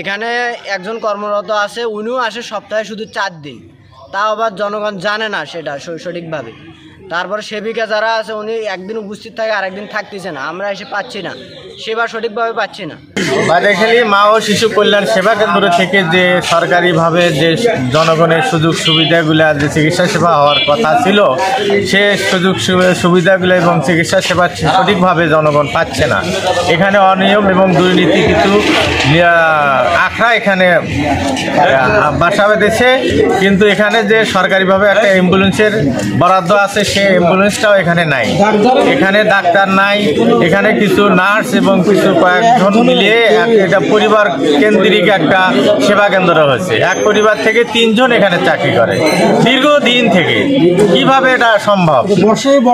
এখানে একজন কর্মরত আছে, উনিও আসে সপ্তাহে শুধু 4 দিন, তাও আবার জনগণ জানে না সেটা সঠিকভাবে। তারপরে সেবিকা যারা আছে উনি একদিন উপস্থিত থাকে, আরেকদিন থাকতেছে না, আমরা এসে পাচ্ছি না, সেবা সঠিকভাবে পাচ্ছি না। বাদেখালী মা ও শিশু কল্যাণ সেবা কেন্দ্র থেকে যে সরকারিভাবে যে জনগণের সুযোগ সুবিধাগুলো, যে চিকিৎসা সেবা হওয়ার কথা ছিল, সে সুযোগ সুবিধাগুলো এবং চিকিৎসা সেবা সঠিকভাবে জনগণ পাচ্ছে না। এখানে অনিয়ম এবং দুর্নীতি কিন্তু আখড়া এখানে বাসা বেঁধেছে। কিন্তু এখানে যে সরকারিভাবে একটা অ্যাম্বুলেন্সের বরাদ্দ আছে, সেই অ্যাম্বুলেন্সটাও এখানে নাই। এখানে ডাক্তার নাই, এখানে কিছু নার্স এবং কিছু কয়েকজন মিলিয়ে এটা পরিবার কেন্দ্রিক একটা সেবা কেন্দ্র হয়েছে। এক পরিবার থেকে 3 জন এখানে চাকরি করে দীর্ঘদিন থেকে। কিভাবে এটা সম্ভব?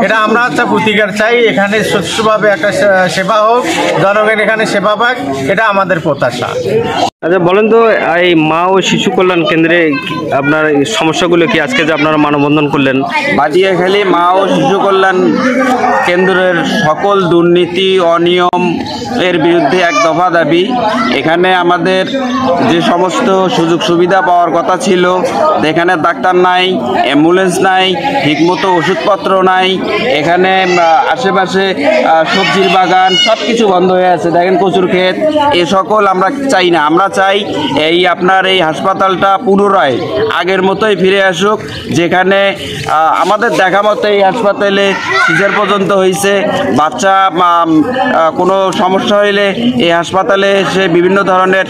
এটা আমরা প্রতিকার চাই, এখানে সুষ্ঠুভাবে একটা সেবা হোক, জনগণ এখানে সেবা পাক, এটা আমাদের প্রত্যাশা। আচ্ছা বলেন তো, এই মা ও শিশু কল্যাণ কেন্দ্রে আপনার সমস্যাগুলো কি আজকে যে আপনারা মানববন্ধন করলেন? বাদিয়াখালী মা ও শিশু কল্যাণ কেন্দ্রের সকল দুর্নীতি অনিয়ম এর বিরুদ্ধে এক দফা দাবি। এখানে আমাদের যে সমস্ত সুযোগ সুবিধা পাওয়ার কথা ছিল, এখানে ডাক্তার নাই, অ্যাম্বুলেন্স নাই, ঠিকমতো ওষুধপত্র নাই, এখানে আশেপাশে সবজির বাগান সব কিছু বন্ধ হয়ে আছে, দেখেন কচুর ক্ষেত। এ সকল আমরা চাই না। আমরা চাই এই আপনার এই হাসপাতালটা পুনরায় আগের মতোই ফিরে আসুক, যেখানে আমাদের দেখা মতো এই হাসপাতালে সিজার পর্যন্ত হয়েছে। বাচ্চা কোনো সমস্যা হইলে এই হাসপাতালে এসে বিভিন্ন ধরনের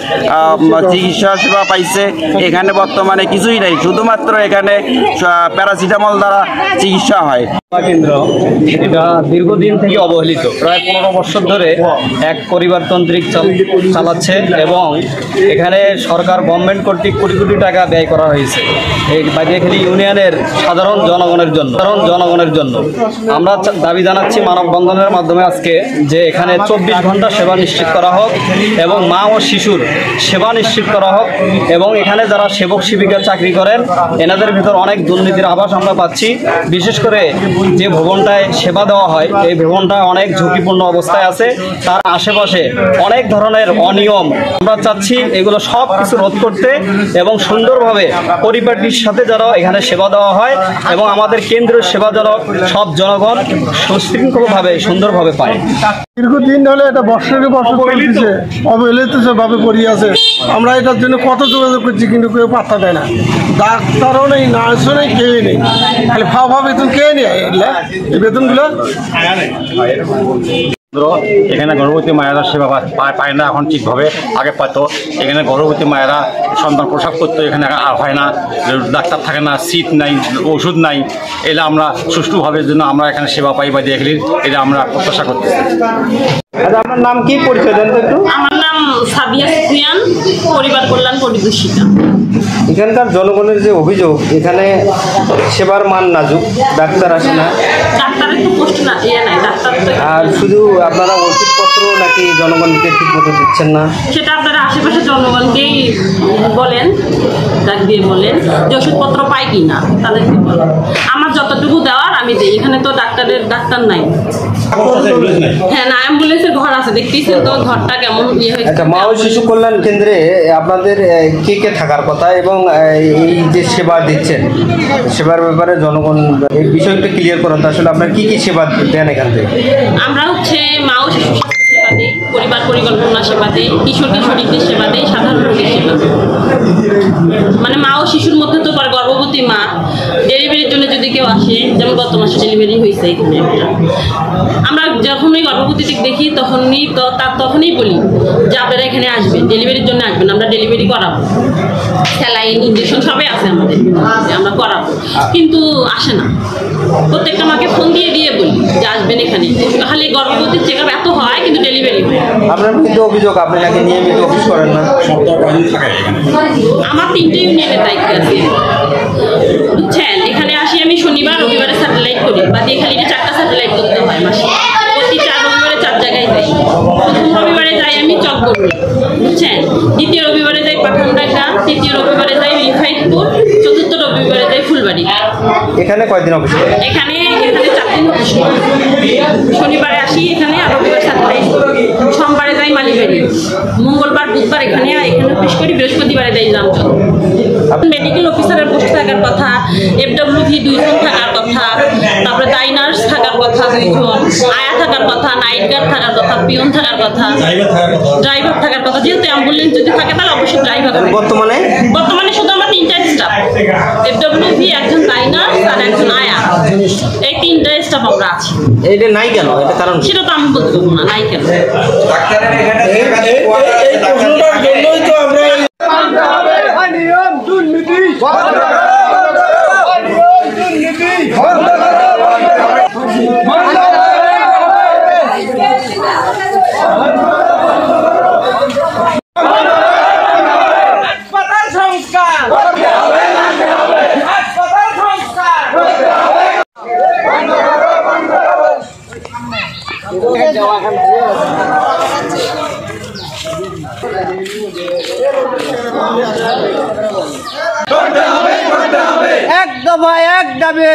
চিকিৎসা সেবা পাইছে। এখানে বর্তমানে কিছুই নাই, শুধুমাত্র এখানে প্যারাসিটামল দ্বারা চিকিৎসা হয়। কেন্দ্র এটা দীর্ঘদিন থেকে অবহেলিত, প্রায় 15 বছর ধরে এক পরিবারতান্ত্রিক চালাচ্ছে এবং এখানে সরকার গভর্নমেন্ট কর্তৃক কোটি কোটি টাকা ব্যয় করা হয়েছে এই বাদিয়াখালী ইউনিয়নের সাধারণ জনগণের জন্য। আমরা দাবি জানাচ্ছি মানববন্ধনের মাধ্যমে আজকে যে এখানে 24 ঘন্টা সেবা নিশ্চিত করা হোক এবং মা ও শিশুর সেবা নিশ্চিত করা হোক। এবং এখানে যারা সেবক সেবিকা চাকরি করেন, এনাদের ভিতর অনেক দুর্নীতির আভাস আমরা পাচ্ছি। বিশেষ করে যে ভবনটায় সেবা দেওয়া হয়, এই ভবনটা অনেক ঝুঁকিপূর্ণ অবস্থায় আছে, তার আশেপাশে অনেক ধরনের অনিয়ম। আমরা চাচ্ছি এগুলো সব কিছু রোধ করতে এবং সুন্দরভাবে পরিপাটির সাথে যারা এখানে সেবা দেওয়া হয় এবং আমাদের কেন্দ্রের সেবা যেন সব জনগণ সুশৃঙ্খলভাবে সুন্দরভাবে পায়। দীর্ঘদিন হলে এটা বর্ষের বর্ষ অবহেলিত ভাবে পড়ে আছে। আমরা এটার জন্য কত যোগাযোগ করছি, কিন্তু কেউ পাত্তা দেয় না। ডাক্তারও নেই, নার্সও নেই, কেউই নেই, খালি ফাওয়া বেতন কে নেই এই বেতনগুলো। এখানে গর্ভবতী মায়েরা সেবা পায় না এখন ঠিকভাবে, আগে পাইতো। এখানে গর্ভবতী মায়েরা সন্তান প্রসব করতো, এখানে আর হয় না, ডাক্তার থাকে না, সিট নাই, ওষুধ নাই। এটা আমরা সুষ্ঠুভাবে জন্য আমরা এখানে সেবা পাই বাদিয়াখালীর, এটা আমরা প্রত্যাশা করতেছি। আচ্ছা আপনার নাম কি, পরিচয় দেন তো একটু? আমার নাম সাবিয়া সুফিয়ান, পরিবার কল্যাণ পরিদর্শিকা। এখানকার জনগণের যে অভিযোগ, এখানে সেবার মান নাজুক, ডাক্তার আসে না, ডাক্তারের তো পোস্ট না, নাই ডাক্তার। আর শুধু আপনারা ওষুধপত্র নাকি জনগণকে ঠিক মতো দিচ্ছেন না, সেটা আপনারা আশেপাশে জনগণকেই বলেন, ডাক দিয়ে বলেন যে ওষুধপত্র পাই কি না, তাদেরকে বলেন। আমার যতটুকু দেওয়ার আমি দিই। এখানে তো ডাক্তার নাই। হ্যাঁ না, অ্যাম্বুলেন্সের ঘর আছে, দেখতেছেন তো ঘরটা কেমন ইয়ে হয়েছে। আচ্ছা, মা ও শিশু কল্যাণ কেন্দ্রে আপনাদের কে কে থাকার কথা এবং এই যে সেবা দিচ্ছেন, সেবার ব্যাপারে জনগণ এই বিষয়টা ক্লিয়ার করেন তো, আসলে আপনার কি কি সেবা দেন এখান থেকে? আমরা মা ও শিশু সেবা দিই, পরিবার পরিকল্পনা সেবা দিই, কিশোর কিশোরীদের সেবা দিই, সাধারণ রোগীর সেবা দিই। মানে মা ও শিশুর মধ্যে তো গর্ভবতী মা ডেলিভারির জন্য যদি কেউ আসে, যেমন গত মাসে ডেলিভারি হয়েছে এখানে, আমরা যখনই গর্ভবতী দেখি তখনই বলি যে আপনারা এখানে আসবেন, ডেলিভারির জন্য আসবেন, আমরা ডেলিভারি করাবো, স্যালাইন ইঞ্জেকশন সবই আছে আমাদের, আমরা করাবো। কিন্তু আসে না। প্রত্যেকটা মাকে ফোন দিয়ে বলি যে আসবেন এখানে, খালি গর্ভবতীর চেক আপ এত হয় কিন্তু ডেলিভারি হয়। আপনার কিন্তু অভিযোগ আপনি নাকি নিয়মিত অফিস করেন না। আমার 3টে ইউনিয়নের দায়িত্ব আছে, বুঝছেন। এখানে আসি আমি শনিবার রবিবারে স্যাটেলাইট করি, বাদিয়াখালীতে 4টা স্যাটেলাইট করতে হয় মাসে। প্রতি 4 রবিবারে 4 জায়গায় যাই। প্রথম রবিবারে যাই আমি চকগড়, বুঝছেন। দ্বিতীয় রবিবারে যাই পাঠানডাঙ্গা, তৃতীয় রবিবারে যাই রিফাইতপুর, চতুর্থ ফুলবাড়ি। এখানে কয়দিন অফিস করেন? এখানে 4 দিন অফিস করি। শনিবারে আসি এখানে, আর রবিবার সাথে সোমবারে যাই মালিবাড়ি, মঙ্গলবার বুধবার এখানে অফিস করি, বৃহস্পতিবারে যাই জামচল। মেডিকেল অফিসারের পোস্ট থাকার কথা, FWV 2 জন থাকার কথা, তারপরে দাই নার্স থাকার কথা 2 জন, আয়া থাকার কথা, নাইট গার্ড থাকার কথা, পিয়ন থাকার কথা, ড্রাইভার থাকার কথা। যেহেতু অ্যাম্বুলেন্স যদি থাকে তাহলে অবশ্যই ড্রাইভার থাকে। বর্তমানে শুধু আমার 3টা স্টাফ, FWV, একজন দাই নার্স আর একজন আয়া, এই 3টা স্টাফ আমরা আছি। এটা নাই কেন? এটা কারণ সেটা তো আমি বলতে পারবো না, নাই কেন। এক দফা এক দাবি।